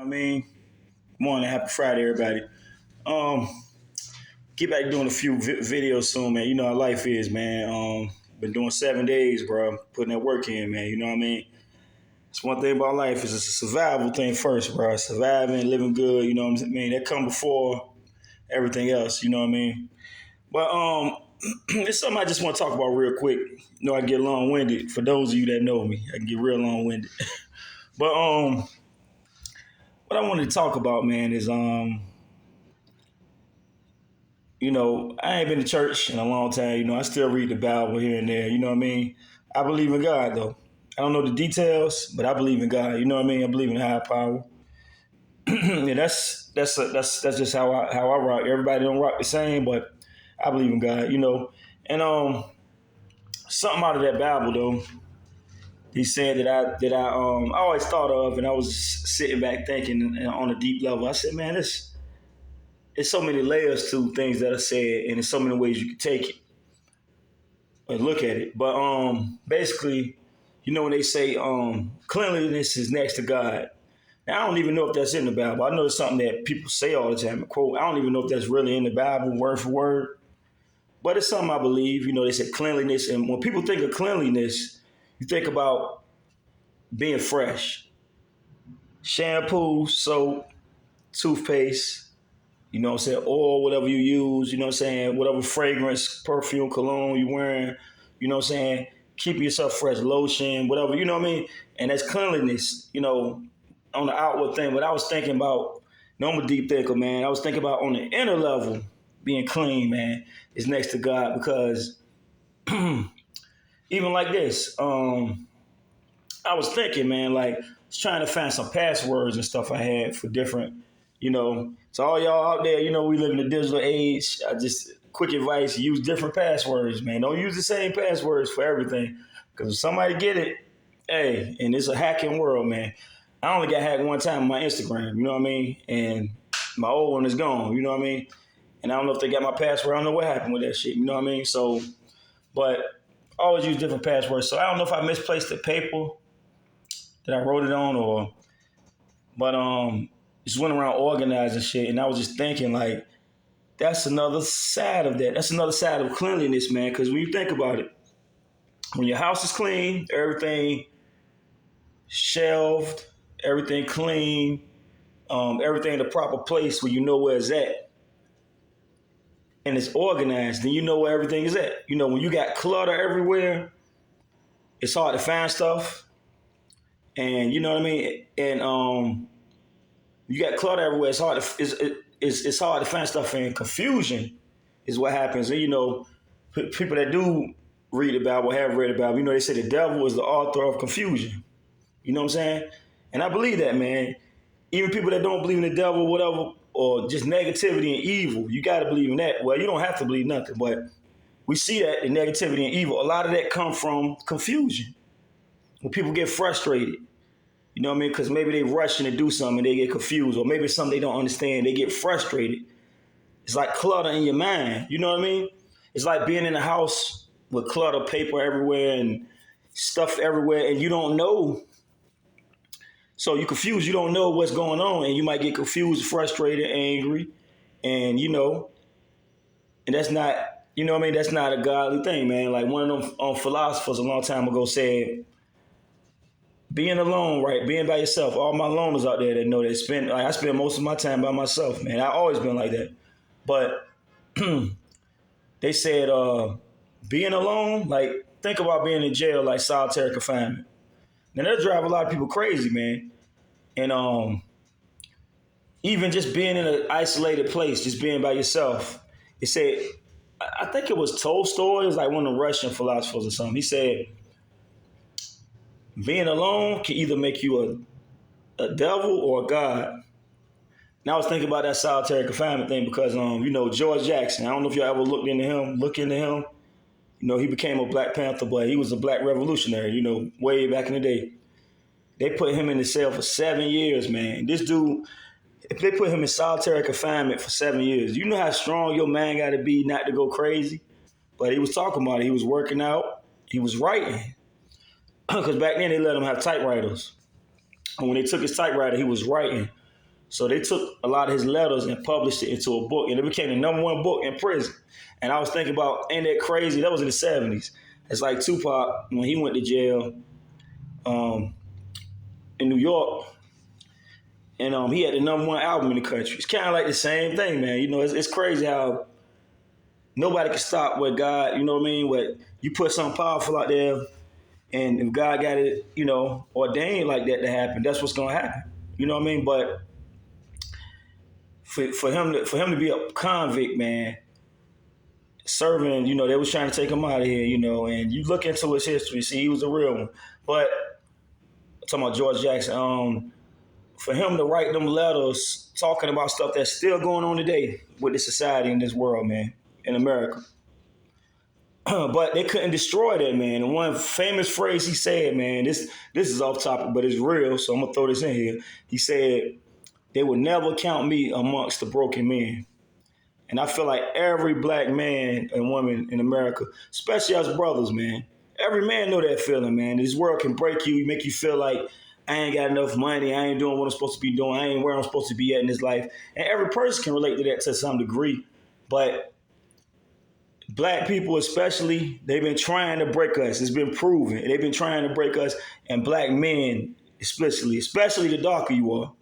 I mean, morning, happy Friday, everybody. Um, get back doing a few videos soon, man. You know how life is, man. Been doing 7 days, bro. Putting that work in, man. You know what I mean? It's one thing about life is it's a survival thing first, bro. Surviving, living good. You know what I mean? That come before everything else. You know what I mean? But it's something I just want to talk about real quick. You know, I get long winded. For those of you that know me, I can get real long winded. But what I wanted to talk about, man, is I ain't been to church in a long time. I still read the Bible here and there. You know what I mean? I believe in God though. I don't know the details, but I believe in God. You know what I mean? I believe in higher power. And that's just how I rock. Everybody don't rock the same, but I believe in God. And something out of that Bible though. He said that I always thought of, and I was sitting back thinking on a deep level. I said, man, it's so many layers to things that are said, and there's so many ways you can take it or look at it. But basically, when they say cleanliness is next to God. Now, I don't even know if that's in the Bible. I know it's something that people say all the time. Quote, I don't even know if that's really in the Bible, word for word. But it's something I believe. They say cleanliness. And when people think of cleanliness, you think about being fresh. Shampoo, soap, toothpaste, oil, whatever you use, whatever fragrance, perfume, cologne you're wearing, keeping yourself fresh, lotion, whatever, you know what I mean? And that's cleanliness, on the outward thing. But I was thinking about, I'm a deep thinker, man. I was thinking about on the inner level, being clean, man, is next to God because even like this, I was thinking, man, like, was trying to find some passwords and stuff I had for different, So all y'all out there, we live in a digital age. I just, quick advice, use different passwords, man. Don't use the same passwords for everything. Because if somebody get it, hey, and it's a hacking world, man. I only got hacked one time on my Instagram, you know what I mean? And my old one is gone, you know what I mean? And I don't know if they got my password. I don't know what happened with that shit, you know what I mean? So, but always use different passwords. So I don't know if I misplaced the paper that I wrote it on but just went around organizing shit. And I was just thinking like, that's another side of that. That's another side of cleanliness, man. Because when you think about it, when your house is clean, everything shelved, everything clean, everything in the proper place where you know where it's at, and it's organized, then you know where everything is at. When you got clutter everywhere, it's hard to find stuff. And you know what I mean? And you got clutter everywhere. It's hard to it's hard to find stuff, and confusion is what happens. And people that do read the Bible, have read the Bible, they say the devil is the author of confusion. You know what I'm saying? And I believe that, man. Even people that don't believe in the devil, whatever, or just negativity and evil, you got to believe in that. Well, you don't have to believe nothing, but we see that the negativity and evil, a lot of that come from confusion. When people get frustrated, you know what I mean? Because maybe they rushing to do something and they get confused, or maybe it's something they don't understand. They get frustrated. It's like clutter in your mind. You know what I mean? It's like being in a house with clutter, paper everywhere and stuff everywhere, and you don't know. So you're confused. You don't know what's going on, and you might get confused, frustrated, angry, and and that's not, what I mean? That's not a godly thing, man. Like one of them philosophers a long time ago said, being alone, right? Being by yourself. All my loners out there that know that I spend most of my time by myself, man. I always been like that. But they said, being alone, like think about being in jail, like solitary confinement. Now that drive a lot of people crazy, man. And even just being in an isolated place, just being by yourself. It said, I think it was Tolstoy, it was like one of the Russian philosophers or something. He said, being alone can either make you a devil or a god. Now I was thinking about that solitary confinement thing because, George Jackson, I don't know if y'all ever look into him. He became a Black Panther, but he was a black revolutionary, way back in the day. They put him in the cell for 7 years, man. This dude, if they put him in solitary confinement for 7 years, you know how strong your mind got to be not to go crazy? But he was talking about it. He was working out. He was writing. Because back then they let him have typewriters. And when they took his typewriter, he was writing. So they took a lot of his letters and published it into a book, and it became the #1 book in prison. And I was thinking about, ain't that crazy? That was in the 70s. It's like Tupac, when he went to jail um, in New York, and he had the #1 album in the country. It's kind of like the same thing, man. You know, it's crazy how nobody can stop what God, you know what I mean? What you put something powerful out there, and if God got it, you know, ordained like that to happen, that's what's gonna happen. You know what I mean? But for him to be a convict, man, serving, you know, they was trying to take him out of here, you know, and you look into his history, see, he was a real one. But I'm talking about George Jackson, for him to write them letters talking about stuff that's still going on today with the society in this world, man, in America. But they couldn't destroy that, man. And one famous phrase he said, man, this is off topic, but it's real, so I'm gonna throw this in here. He said, "They will never count me amongst the broken men." And I feel like every black man and woman in America, especially us brothers, man, every man know that feeling, man. This world can break you, make you feel like I ain't got enough money, I ain't doing what I'm supposed to be doing, I ain't where I'm supposed to be at in this life. And every person can relate to that to some degree. But black people especially, they've been trying to break us. It's been proven. They've been trying to break us. And black men especially the darker you are,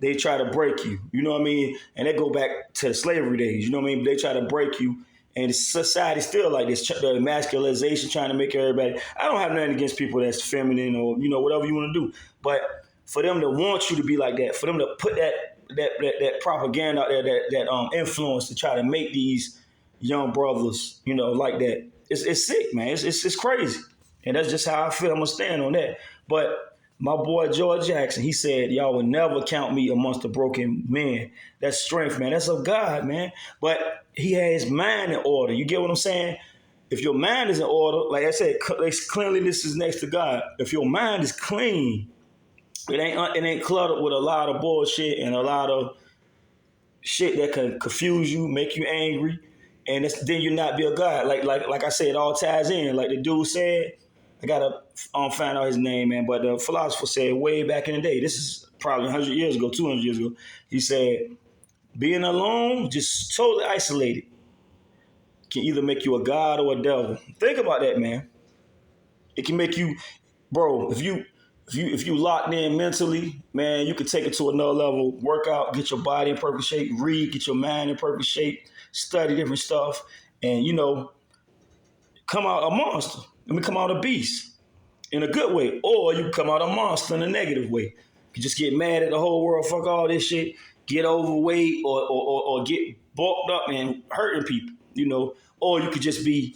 they try to break you. You know what I mean? And they go back to the slavery days. You know what I mean? They try to break you. And society still like this, the masculization, trying to make everybody. I don't have nothing against people that's feminine or, you know, whatever you want to do. But for them to want you to be like that, for them to put that propaganda out there, that influence to try to make these young brothers, you know, like that, it's sick, man. It's crazy. And that's just how I feel. I'm going to stand on that. But my boy George Jackson, he said, "Y'all will never count me amongst the broken men." That's strength, man. That's of God, man. But he had his mind in order. You get what I'm saying? If your mind is in order, like I said, cleanliness is next to God. If your mind is clean, it ain't cluttered with a lot of bullshit and a lot of shit that can confuse you, make you angry, and then you not be a God. Like I said, it all ties in. Like the dude said, I gotta find out his name, man. But the philosopher said way back in the day, this is probably 100 years ago, 200 years ago, he said, being alone, just totally isolated, can either make you a god or a devil. Think about that, man. It can make you, bro, if you locked in mentally, man, you can take it to another level, work out, get your body in perfect shape, read, get your mind in perfect shape, study different stuff, and, you know, come out a monster. Come out a beast in a good way. Or you come out a monster in a negative way. You just get mad at the whole world, fuck all this shit, get overweight or get bulked up and hurting people, you know. Or you could just be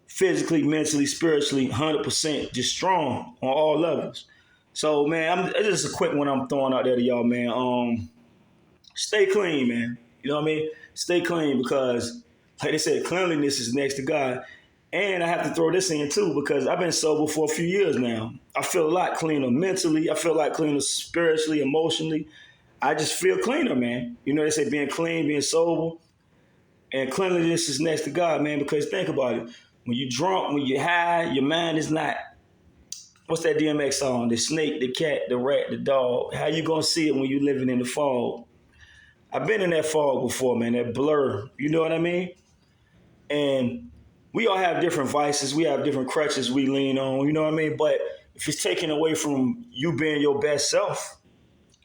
physically, mentally, spiritually 100% just strong on all levels. So, man, it's just a quick one I'm throwing out there to y'all, man. Stay clean, man. You know what I mean? Stay clean because, like they said, cleanliness is next to God. And I have to throw this in too because I've been sober for a few years now. I feel a lot cleaner mentally. I feel a lot cleaner spiritually, emotionally. I just feel cleaner, man. You know, they say being clean, being sober, and cleanliness is next to God, man, because think about it. When you're drunk, when you're high, your mind is not. What's that DMX song? The snake, the cat, the rat, the dog. How you gonna see it when you're living in the fog? I've been in that fog before, man, that blur. You know what I mean? And we all have different vices. We have different crutches we lean on. You know what I mean? But if it's taken away from you being your best self,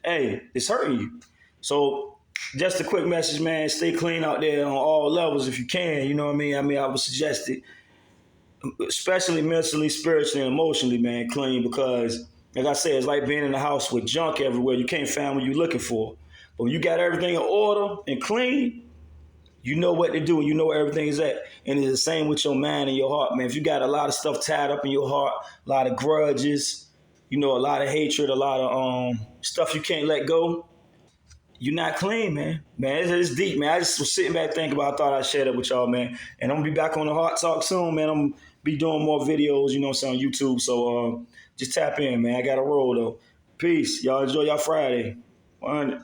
hey, it's hurting you. So just a quick message, man. Stay clean out there on all levels if you can. You know what I mean? I would suggest it, especially mentally, spiritually, and emotionally, man, clean because, like I said, it's like being in a house with junk everywhere. You can't find what you're looking for. But when you got everything in order and clean, you know what to do and you know where everything is at. And it's the same with your mind and your heart, man. If you got a lot of stuff tied up in your heart, a lot of grudges, you know, a lot of hatred, a lot of stuff you can't let go, you're not clean, man. Man, it's deep, man. I just was sitting back thinking about, I thought I'd share that with y'all, man. And I'm going to be back on the Heart Talk soon, man. I'm going to be doing more videos, you know what I'm saying, on YouTube. So just tap in, man. I got to roll, though. Peace. Y'all enjoy y'all Friday. 100.